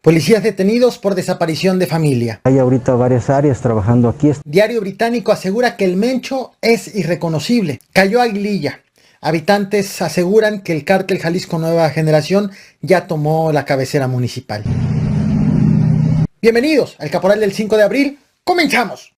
Policías detenidos por desaparición de familia. Hay ahorita varias áreas trabajando aquí. Diario británico asegura que el Mencho es irreconocible. Cayó Aguililla. Habitantes aseguran que el cártel Jalisco Nueva Generación ya tomó la cabecera municipal. Bienvenidos al Caporal del 5 de abril. ¡Comenzamos!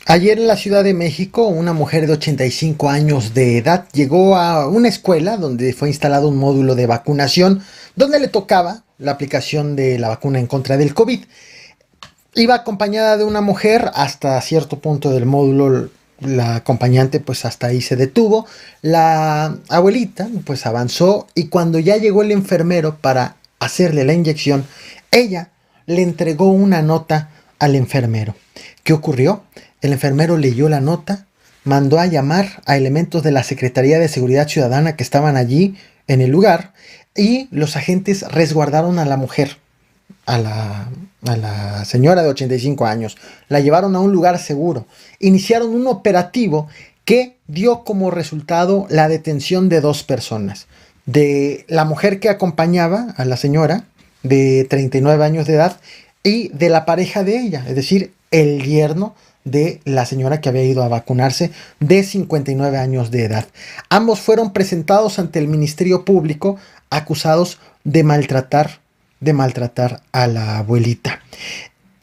Ayer en la Ciudad de México, una mujer de 85 años de edad llegó a una escuela donde fue instalado un módulo de vacunación donde le tocaba la aplicación de la vacuna en contra del COVID. Iba acompañada de una mujer hasta cierto punto del módulo. La acompañante pues hasta ahí se detuvo. La abuelita pues avanzó y cuando ya llegó el enfermero para hacerle la inyección, ella le entregó una nota al enfermero. ¿Qué ocurrió? El enfermero leyó la nota, mandó a llamar a elementos de la Secretaría de Seguridad Ciudadana que estaban allí en el lugar y los agentes resguardaron a la mujer, a la señora de 85 años. La llevaron a un lugar seguro. Iniciaron un operativo que dio como resultado la detención de 2 personas. De la mujer que acompañaba a la señora de 39 años de edad y de la pareja de ella, es decir, el yerno de la señora que había ido a vacunarse de 59 años de edad. Ambos fueron presentados ante el Ministerio Público acusados de maltratar a la abuelita.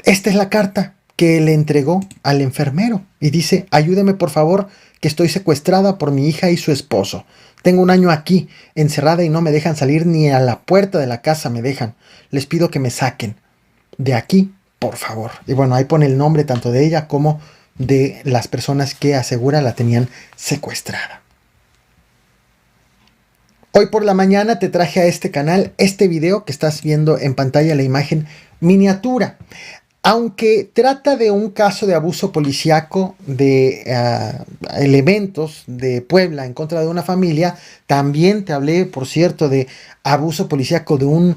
Esta es la carta que le entregó al enfermero y dice: ayúdeme por favor, que estoy secuestrada por mi hija y su esposo. Tengo 1 año aquí encerrada y no me dejan salir, ni a la puerta de la casa me dejan. Les pido que me saquen de aquí, por favor. Y bueno, ahí pone el nombre tanto de ella como de las personas que asegura la tenían secuestrada. Hoy por la mañana te traje a este canal este video que estás viendo en pantalla, la imagen miniatura. Aunque trata de un caso de abuso policíaco de elementos de Puebla en contra de una familia, también te hablé, por cierto, de abuso policíaco de un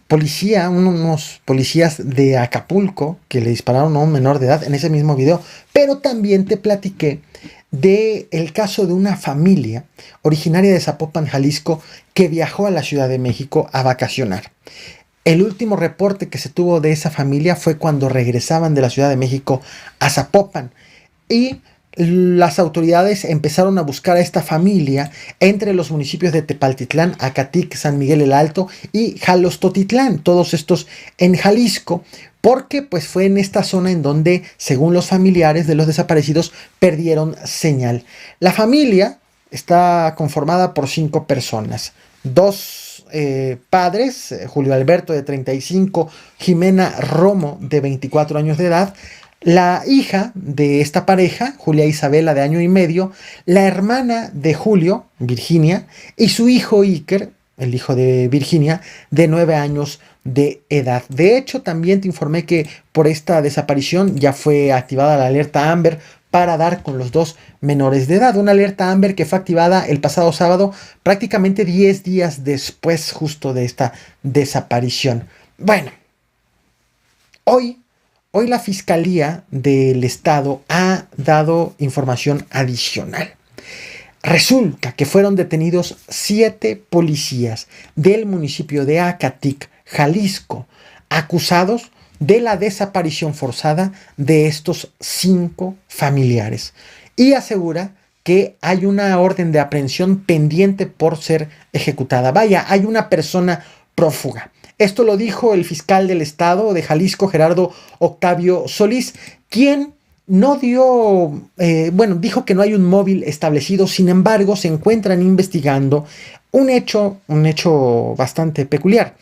policía, unos policías de Acapulco que le dispararon a un menor de edad en ese mismo video, pero también te platiqué del caso de una familia originaria de Zapopan, Jalisco, que viajó a la Ciudad de México a vacacionar. El último reporte que se tuvo de esa familia fue cuando regresaban de la Ciudad de México a Zapopan y las autoridades empezaron a buscar a esta familia entre los municipios de Tepaltitlán, Acatic, San Miguel el Alto y Jalostotitlán, todos estos en Jalisco, porque pues fue en esta zona en donde, según los familiares de los desaparecidos, perdieron señal. La familia está conformada por 5 personas, 2 padres, Julio Alberto de 35, Jimena Romo de 24 años de edad, la hija de esta pareja, Julia Isabela de 1 año y medio, la hermana de Julio, Virginia, y su hijo Iker, el hijo de Virginia, de 9 años de edad. De hecho, también te informé que por esta desaparición ya fue activada la alerta Amber para dar con los 2 menores de edad. Una alerta Amber que fue activada el pasado sábado, prácticamente 10 días después justo de esta desaparición. Bueno, hoy la Fiscalía del Estado ha dado información adicional. Resulta que fueron detenidos 7 policías del municipio de Acatic, Jalisco, acusados de la desaparición forzada de estos 5 familiares. Y asegura que hay una orden de aprehensión pendiente por ser ejecutada. Vaya, hay una persona prófuga. Esto lo dijo el fiscal del estado de Jalisco, Gerardo Octavio Solís, quien no dio, dijo que no hay un móvil establecido. Sin embargo, se encuentran investigando un hecho bastante peculiar.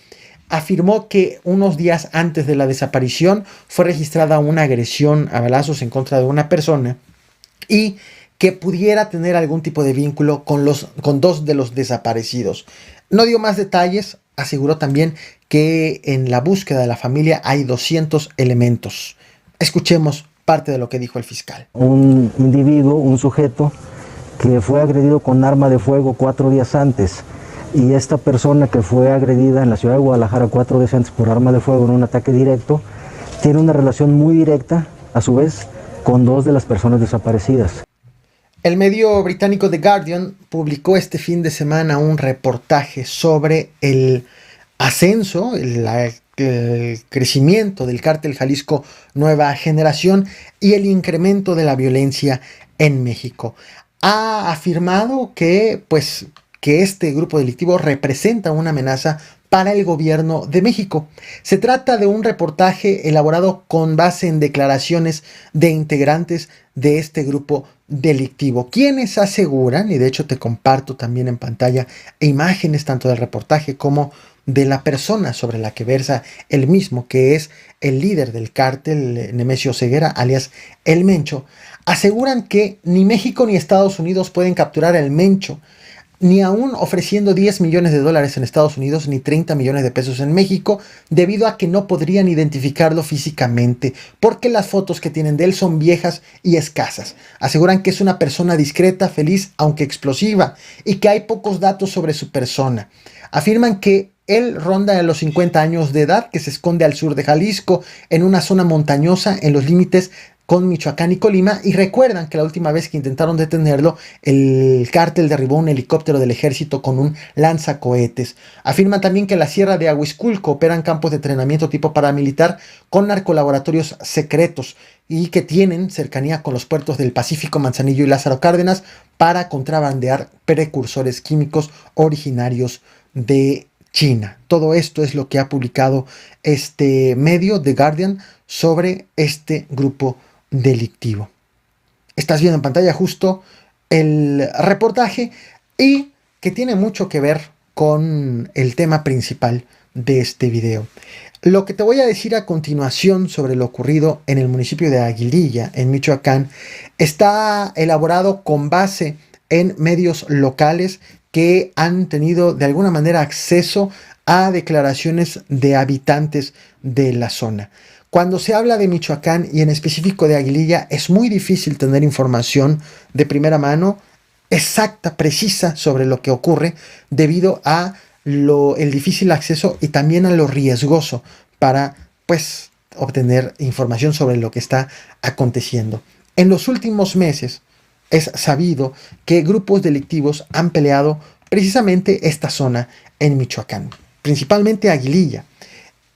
Afirmó que unos días antes de la desaparición fue registrada una agresión a balazos en contra de una persona y que pudiera tener algún tipo de vínculo con 2 de los desaparecidos. No dio más detalles. Aseguró también que en la búsqueda de la familia hay 200 elementos. Escuchemos parte de lo que dijo el fiscal. Un individuo, un sujeto que fue agredido con arma de fuego 4 días antes, y esta persona que fue agredida en la ciudad de Guadalajara 4 días antes por arma de fuego en un ataque directo, tiene una relación muy directa, a su vez, con 2 de las personas desaparecidas. El medio británico The Guardian publicó este fin de semana un reportaje sobre el ascenso, el crecimiento del cártel Jalisco Nueva Generación y el incremento de la violencia en México. Ha afirmado que este grupo delictivo representa una amenaza para el gobierno de México. Se trata de un reportaje elaborado con base en declaraciones de integrantes de este grupo delictivo, quienes aseguran, y de hecho te comparto también en pantalla imágenes tanto del reportaje como de la persona sobre la que versa el mismo, que es el líder del cártel, Nemesio Ceguera, alias El Mencho, aseguran que ni México ni Estados Unidos pueden capturar al Mencho, ni aún ofreciendo 10 millones de dólares en Estados Unidos ni 30 millones de pesos en México, debido a que no podrían identificarlo físicamente, porque las fotos que tienen de él son viejas y escasas. Aseguran que es una persona discreta, feliz, aunque explosiva, y que hay pocos datos sobre su persona. Afirman que él ronda en los 50 años de edad, que se esconde al sur de Jalisco, en una zona montañosa en los límites con Michoacán y Colima, y recuerdan que la última vez que intentaron detenerlo, el cártel derribó un helicóptero del ejército con un lanzacohetes. Afirman también que en la sierra de Ahuizculco operan campos de entrenamiento tipo paramilitar con narcolaboratorios secretos y que tienen cercanía con los puertos del Pacífico, Manzanillo y Lázaro Cárdenas para contrabandear precursores químicos originarios de China. Todo esto es lo que ha publicado este medio, The Guardian, sobre este grupo delictivo. Estás viendo en pantalla justo el reportaje y que tiene mucho que ver con el tema principal de este video. Lo que te voy a decir a continuación sobre lo ocurrido en el municipio de Aguililla, en Michoacán, está elaborado con base en medios locales que han tenido de alguna manera acceso a declaraciones de habitantes de la zona. Cuando se habla de Michoacán y en específico de Aguililla, es muy difícil tener información de primera mano exacta, precisa sobre lo que ocurre debido a el difícil acceso y también a lo riesgoso para obtener información sobre lo que está aconteciendo. En los últimos meses es sabido que grupos delictivos han peleado precisamente esta zona en Michoacán, principalmente Aguililla,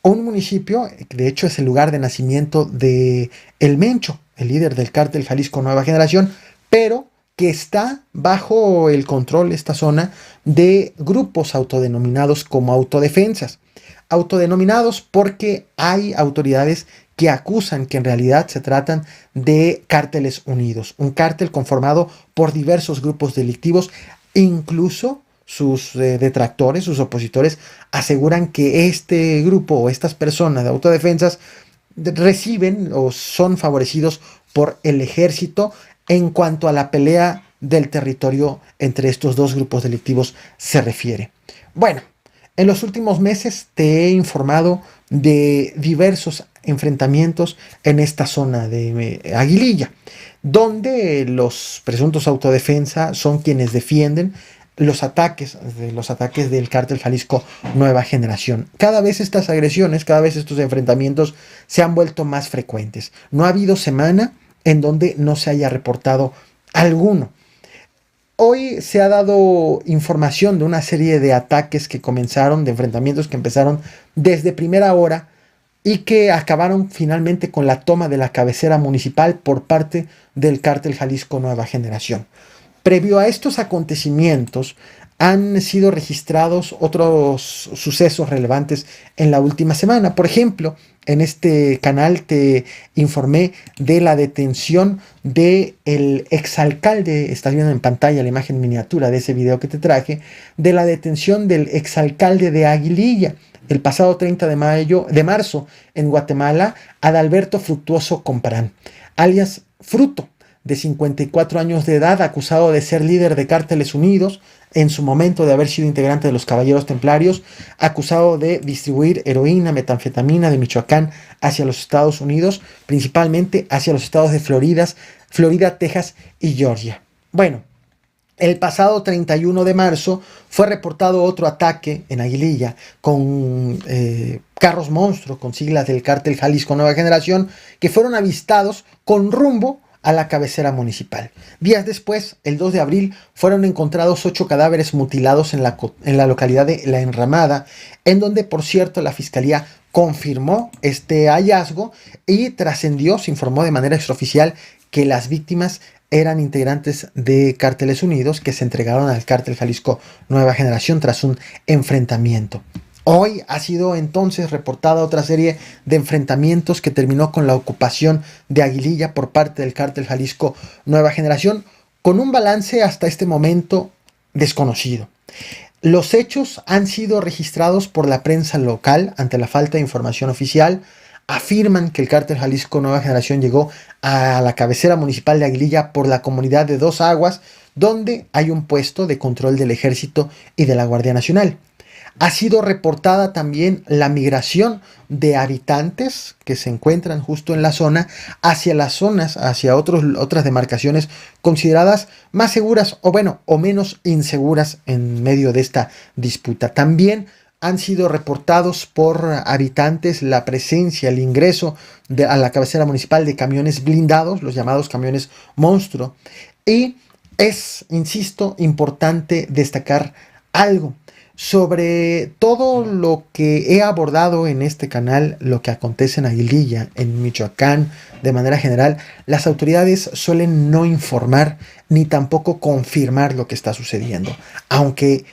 un municipio que de hecho es el lugar de nacimiento de El Mencho, el líder del cártel Jalisco Nueva Generación, pero que está bajo el control, esta zona, de grupos autodenominados como autodefensas. Autodenominados porque hay autoridades que acusan que en realidad se tratan de cárteles unidos, un cártel conformado por diversos grupos delictivos, incluso sus detractores, sus opositores, aseguran que este grupo o estas personas de autodefensas reciben o son favorecidos por el ejército en cuanto a la pelea del territorio entre estos dos grupos delictivos se refiere. Bueno, en los últimos meses te he informado de diversos enfrentamientos en esta zona de Aguililla, donde los presuntos autodefensa son quienes defienden los ataques del cártel Jalisco Nueva Generación. Cada vez estas agresiones, cada vez estos enfrentamientos se han vuelto más frecuentes. No ha habido semana en donde no se haya reportado alguno. Hoy se ha dado información de una serie de ataques que comenzaron, de enfrentamientos que empezaron desde primera hora y que acabaron finalmente con la toma de la cabecera municipal por parte del cártel Jalisco Nueva Generación. Previo a estos acontecimientos han sido registrados otros sucesos relevantes en la última semana. Por ejemplo, en este canal te informé de la detención del exalcalde, estás viendo en pantalla la imagen miniatura de ese video que te traje, de la detención del exalcalde de Aguililla, el pasado 30 de marzo en Guatemala, Adalberto Fructuoso Comparán, alias Fruto, de 54 años de edad, acusado de ser líder de Cárteles Unidos, en su momento de haber sido integrante de los Caballeros Templarios, acusado de distribuir heroína, metanfetamina de Michoacán hacia los Estados Unidos, principalmente hacia los estados de Florida, Texas y Georgia. Bueno, el pasado 31 de marzo fue reportado otro ataque en Aguililla con carros monstruo, con siglas del cártel Jalisco Nueva Generación, que fueron avistados con rumbo a la cabecera municipal. Días después, el 2 de abril, fueron encontrados 8 cadáveres mutilados en la localidad de La Enramada, en donde, por cierto, la fiscalía confirmó este hallazgo y trascendió, se informó de manera extraoficial que las víctimas eran integrantes de Cárteles Unidos que se entregaron al Cártel Jalisco Nueva Generación tras un enfrentamiento. Hoy ha sido entonces reportada otra serie de enfrentamientos que terminó con la ocupación de Aguililla por parte del Cártel Jalisco Nueva Generación, con un balance hasta este momento desconocido. Los hechos han sido registrados por la prensa local ante la falta de información oficial. Afirman que el Cártel Jalisco Nueva Generación llegó a la cabecera municipal de Aguililla por la comunidad de Dos Aguas, donde hay un puesto de control del Ejército y de la Guardia Nacional. Ha sido reportada también la migración de habitantes que se encuentran justo en la zona hacia las zonas, hacia otras demarcaciones consideradas más seguras o menos inseguras en medio de esta disputa. También han sido reportados por habitantes la presencia, el ingreso a la cabecera municipal de camiones blindados, los llamados camiones monstruo. Y es, insisto, importante destacar algo. Sobre todo lo que he abordado en este canal, lo que acontece en Aguililla, en Michoacán, de manera general, las autoridades suelen no informar ni tampoco confirmar lo que está sucediendo. Aunque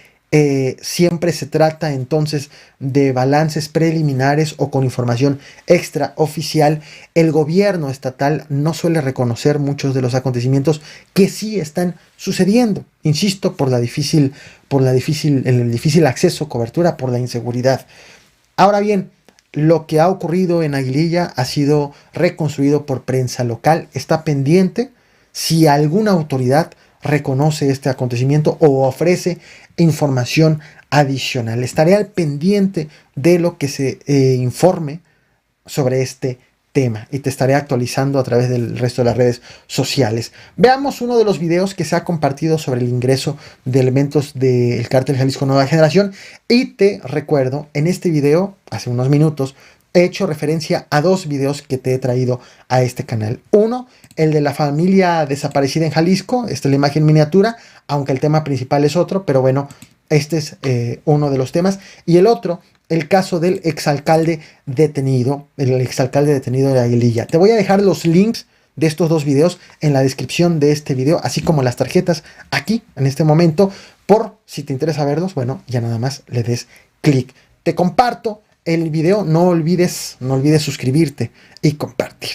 siempre se trata entonces de balances preliminares o con información extraoficial, el gobierno estatal no suele reconocer muchos de los acontecimientos que sí están sucediendo. Insisto, por el difícil acceso, cobertura, por la inseguridad. Ahora bien, lo que ha ocurrido en Aguililla ha sido reconstruido por prensa local. Está pendiente si alguna autoridad reconoce este acontecimiento o ofrece información adicional. Estaré al pendiente de lo que se informe sobre este tema y te estaré actualizando a través del resto de las redes sociales. Veamos uno de los videos que se ha compartido sobre el ingreso de elementos del Cártel Jalisco Nueva Generación, y te recuerdo, en este video, hace unos minutos, he hecho referencia a dos videos que te he traído a este canal. Uno, el de la familia desaparecida en Jalisco, esta es la imagen miniatura, aunque el tema principal es otro, pero bueno, este es uno de los temas. Y el otro, el caso del exalcalde detenido, de Aguililla. Te voy a dejar los links de estos dos videos en la descripción de este video, así como las tarjetas aquí, en este momento, por si te interesa verlos, bueno, ya nada más le des clic. Te comparto el video, no olvides suscribirte y compartir.